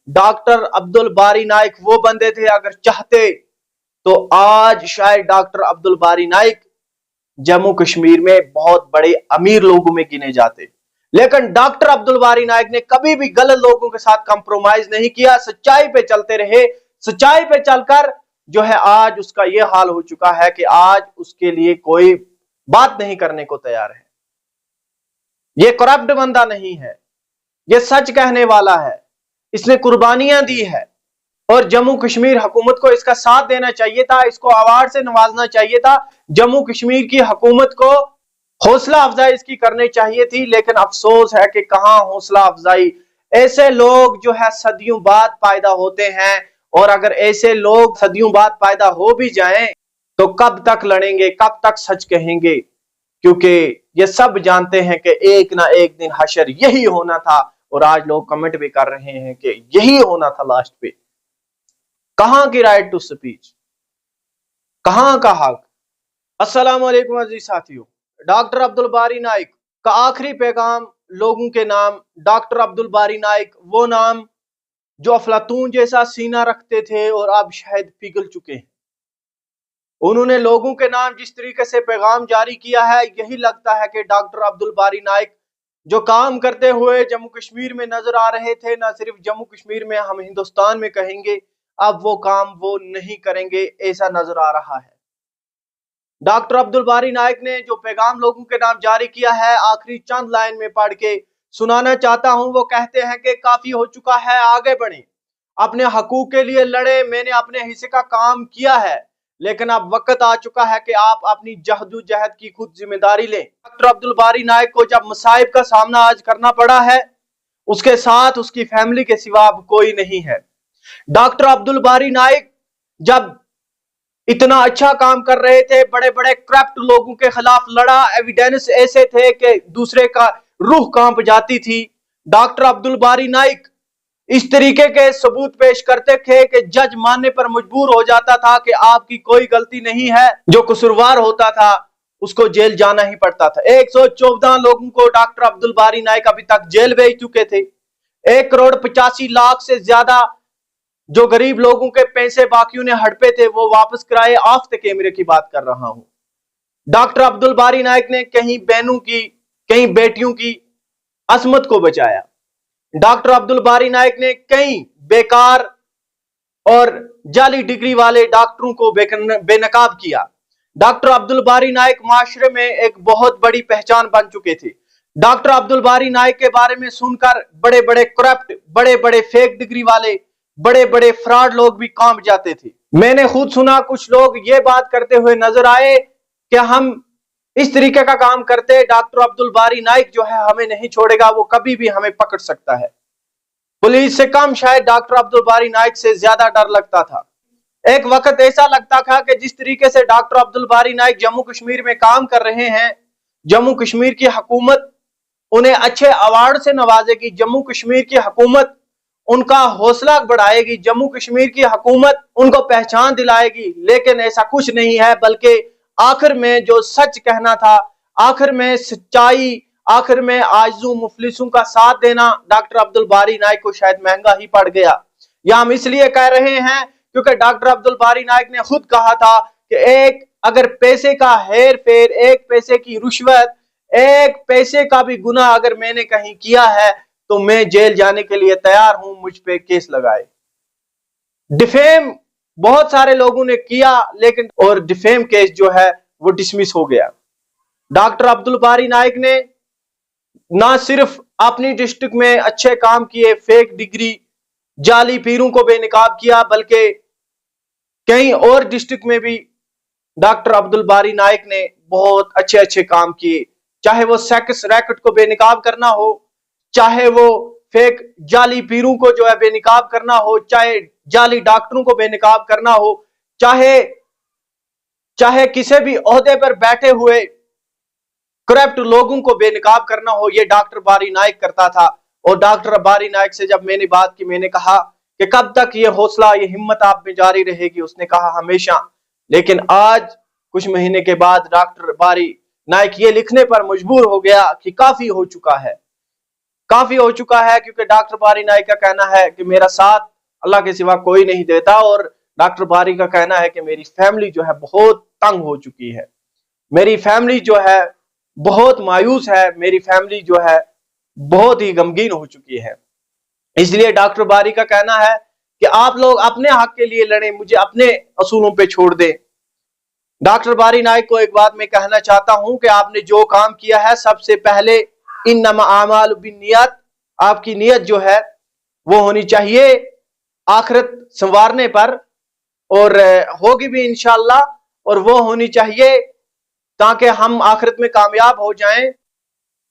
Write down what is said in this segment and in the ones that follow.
Doctor Abdul बारी नाइक वो बंदे थे, अगर चाहते तो आज शायद डॉक्टर अब्दुल बारी नाइक जम्मू कश्मीर में बहुत बड़े अमीर लोगों में गिने जाते। लेकिन डॉक्टर अब्दुल बारी नाइक ने कभी भी गलत लोगों के साथ कंप्रोमाइज नहीं किया, सच्चाई पे चलते रहे। सच्चाई पे चलकर जो है आज उसका ये हाल हो चुका है कि आज उसके लिए कोई बात नहीं करने को तैयार है। ये करप्ट बंदा नहीं है, ये सच कहने वाला है, इसने कुर्बानियां दी है और जम्मू कश्मीर हुकूमत को इसका साथ देना चाहिए था, इसको अवार्ड से नवाजना चाहिए था। जम्मू कश्मीर की हुकूमत को हौसला अफजाई इसकी करनी चाहिए थी, लेकिन अफसोस है कि कहां हौसला अफजाई। ऐसे लोग जो है सदियों बाद पैदा होते हैं, और अगर ऐसे लोग सदियों बाद पैदा हो भी जाएं तो कब तक लड़ेंगे, कब तक सच कहेंगे? क्योंकि ये सब जानते हैं कि एक ना एक दिन हशर यही होना था, और आज लोग कमेंट भी कर रहे हैं कि यही होना था लास्ट पे। कहां की राइट टू स्पीच, कहां का हक? अस्सलाम वालेकुम अजीज साथियों, डॉक्टर अब्दुल बारी नाइक का आखिरी पैगाम लोगों के नाम। डॉक्टर अब्दुल बारी नाइक वो नाम जो अफलातून जैसा सीना रखते थे और अब शायद पिघल चुके हैं। उन्होंने लोगों के नाम जिस तरीके से पैगाम जारी किया है, यही लगता है कि डॉक्टर अब्दुल बारी नाइक जो काम करते हुए जम्मू कश्मीर में नजर आ रहे थे, ना सिर्फ जम्मू कश्मीर में, हम हिंदुस्तान में कहेंगे, अब वो काम वो नहीं करेंगे, ऐसा नजर आ रहा है। डॉक्टर अब्दुल बारी नाइक ने जो पैगाम लोगों के नाम जारी किया है, आखिरी चंद लाइन में पढ़ के सुनाना चाहता हूं। वो कहते हैं कि काफी हो चुका है, आगे बढ़े, अपने हकूक के लिए लड़े, मैंने अपने हिस्से का काम किया है, लेकिन अब वक्त आ चुका है कि आप अपनी जहदोजहद की खुद जिम्मेदारी लें। डॉक्टर अब्दुल बारी नाइक को जब मसाइब का सामना आज करना पड़ा है, उसके साथ उसकी फैमिली के सिवा अब कोई नहीं है। डॉक्टर अब्दुल बारी नाइक जब इतना अच्छा काम कर रहे थे, बड़े बड़े करप्ट लोगों के खिलाफ लड़ा, एविडेंस ऐसे थे कि दूसरे का रूह कांप जाती थी। डॉक्टर अब्दुल बारी नाइक इस तरीके के सबूत पेश करते थे कि जज मानने पर मजबूर हो जाता था कि आपकी कोई गलती नहीं है, जो कसूरवार होता था उसको जेल जाना ही पड़ता था। 114 लोगों को डॉक्टर अब्दुल बारी नाइक अभी तक जेल भेज चुके थे। 1,85,00,000 से ज्यादा जो गरीब लोगों के पैसे बाकियों ने हड़पे थे वो वापस कराए। ऑफ द कैमरे की बात कर रहा हूं। डॉक्टर अब्दुल बारी नाइक ने कहीं बहनों की, कहीं बेटियों की असमत को बचाया। डॉक्टर अब्दुल बारी नाइक ने कई बेकार और जाली डिग्री वाले डॉक्टरों को बेनकाब किया। डॉक्टर अब्दुल बारी नाइक माशरे में एक बहुत बड़ी पहचान बन चुके थे। डॉक्टर अब्दुल बारी नाइक के बारे में सुनकर बड़े बड़े करप्ट, बड़े बड़े फेक डिग्री वाले, बड़े बड़े फ्रॉड लोग भी कांप जाते थे। मैंने खुद सुना कुछ लोग ये बात करते हुए नजर आए कि हम इस तरीके का काम करते, डॉक्टर अब्दुल बारी नाइक जो है हमें नहीं छोड़ेगा, वो कभी भी हमें पकड़ सकता है। पुलिस से कम शायद डॉक्टर अब्दुल बारी नाइक से ज्यादा डर लगता था। एक वक्त ऐसा लगता था कि जिस तरीके से डॉक्टर अब्दुल बारी नाइक जम्मू कश्मीर में काम कर रहे हैं, जम्मू कश्मीर की हुकूमत उन्हें अच्छे अवार्ड से नवाजेगी, जम्मू कश्मीर की हुकूमत उनका हौसला बढ़ाएगी, जम्मू कश्मीर की हुकूमत उनको पहचान दिलाएगी। लेकिन ऐसा कुछ नहीं है, बल्कि आखिर में जो सच कहना था, आखिर में सच्चाई, आखिर में आजिज़ों मुफलिसों का साथ देना डॉक्टर अब्दुल बारी नाइक को शायद महंगा ही पड़ गया। या हम इसलिए कह रहे हैं क्योंकि डॉक्टर अब्दुल बारी नाइक ने खुद कहा था कि एक अगर पैसे का हेर फेर, एक पैसे की रुश्वत, एक पैसे का भी गुनाह अगर मैंने कहीं किया है तो मैं जेल जाने के लिए तैयार हूं, मुझ पे केस लगाए। डिफेम बहुत सारे लोगों ने किया, लेकिन और डिफेम केस जो है वो डिसमिस हो गया। डॉक्टर अब्दुल बारी नाइक ने ना सिर्फ अपनी डिस्ट्रिक्ट में अच्छे काम किए, फेक डिग्री, जाली पीरों को बेनकाब किया, बल्कि कई और डिस्ट्रिक्ट में भी डॉक्टर अब्दुल बारी नाइक ने बहुत अच्छे अच्छे काम किए। चाहे वो सेक्स रैकेट को बेनकाब करना हो, चाहे वो फेक जाली पीरों को जो है बेनकाब करना हो, चाहे जाली डॉक्टरों को बेनकाब करना हो, चाहे किसी भी ओहदे पर बैठे हुए करप्ट लोगों को बेनकाब करना हो, ये डॉक्टर बारी नाइक करता था। और डॉक्टर बारी नाइक से जब मैंने बात की, मैंने कहा कि कब तक ये हौसला, ये हिम्मत आप में जारी रहेगी? उसने कहा हमेशा। लेकिन आज कुछ महीने के बाद डॉक्टर बारी नाइक ये लिखने पर मजबूर हो गया कि काफी हो चुका है, काफी हो चुका है, क्योंकि डॉक्टर बारी नाइक का कहना है कि मेरा साथ अल्लाह के सिवा कोई नहीं देता, और डॉक्टर बारी का कहना है कि मेरी फैमिली जो है बहुत तंग हो चुकी है, मेरी फैमिली जो है बहुत मायूस है, मेरी फैमिली जो है बहुत ही गमगीन हो चुकी है। इसलिए डॉक्टर बारी का कहना है कि आप लोग अपने हक के लिए लड़ें, मुझे अपने असूलों पे छोड़ दें। डॉक्टर बारी नाइक को एक बात मैं कहना चाहता हूं कि आपने जो काम किया है, सबसे पहले इन्नमा आमालु बिन्नियत, आपकी नीयत जो है वो होनी चाहिए आखिरत संवारने पर, और होगी भी इंशाअल्लाह, और वो होनी चाहिए ताकि हम आखिरत में कामयाब हो जाएं।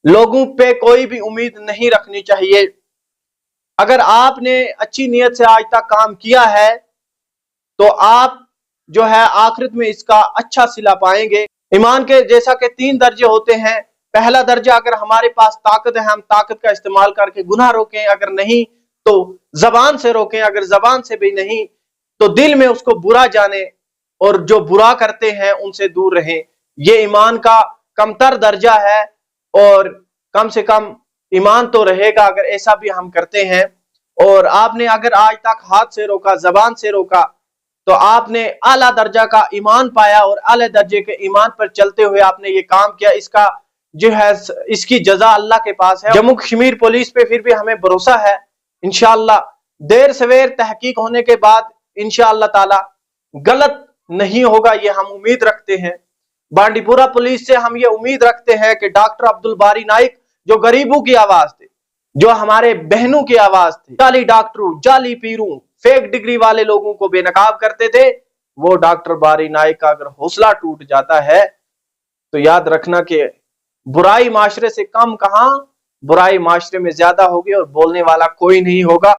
लोगों पे कोई भी उम्मीद नहीं रखनी चाहिए। अगर आपने अच्छी नीयत से आज तक काम किया है तो आप जो है आखिरत में इसका अच्छा सिला पाएंगे। ईमान के जैसा कि 3 दर्जे होते हैं। पहला दर्जा, अगर हमारे पास ताकत है, हम ताकत का इस्तेमाल करके गुनाह रोकें, अगर नहीं तो जबान से रोकें, अगर जबान से भी नहीं तो दिल में उसको बुरा जाने, और जो बुरा करते हैं उनसे दूर रहें। ये ईमान का कमतर दर्जा है, और कम से कम ईमान तो रहेगा अगर ऐसा भी हम करते हैं। और आपने अगर आज तक हाथ से रोका, जबान से रोका, तो आपने आला दर्जा का ईमान पाया, और आला दर्जे के ईमान पर चलते हुए आपने ये काम किया। इसका जो है इसकी जजा अल्लाह के पास है। जम्मू कश्मीर पुलिस पे फिर भी हमें भरोसा है, इंशाअल्लाह देर सवेर तहकीक होने के बाद इंशाअल्लाह ताला गलत नहीं होगा, ये हम उम्मीद रखते हैं। बांडीपुरा पुलिस से हम ये उम्मीद रखते हैं कि डॉक्टर अब्दुल बारी नाइक जो गरीबों की आवाज थे, जो हमारे बहनों की आवाज थी, जाली डॉक्टरों, जाली पीरों, फेक डिग्री वाले लोगों को बेनकाब करते थे, वो डॉक्टर बारी नाइक का अगर हौसला टूट जाता है तो याद रखना कि बुराई माशरे से कम कहां, बुराई माशरे में ज्यादा होगी, और बोलने वाला कोई नहीं होगा।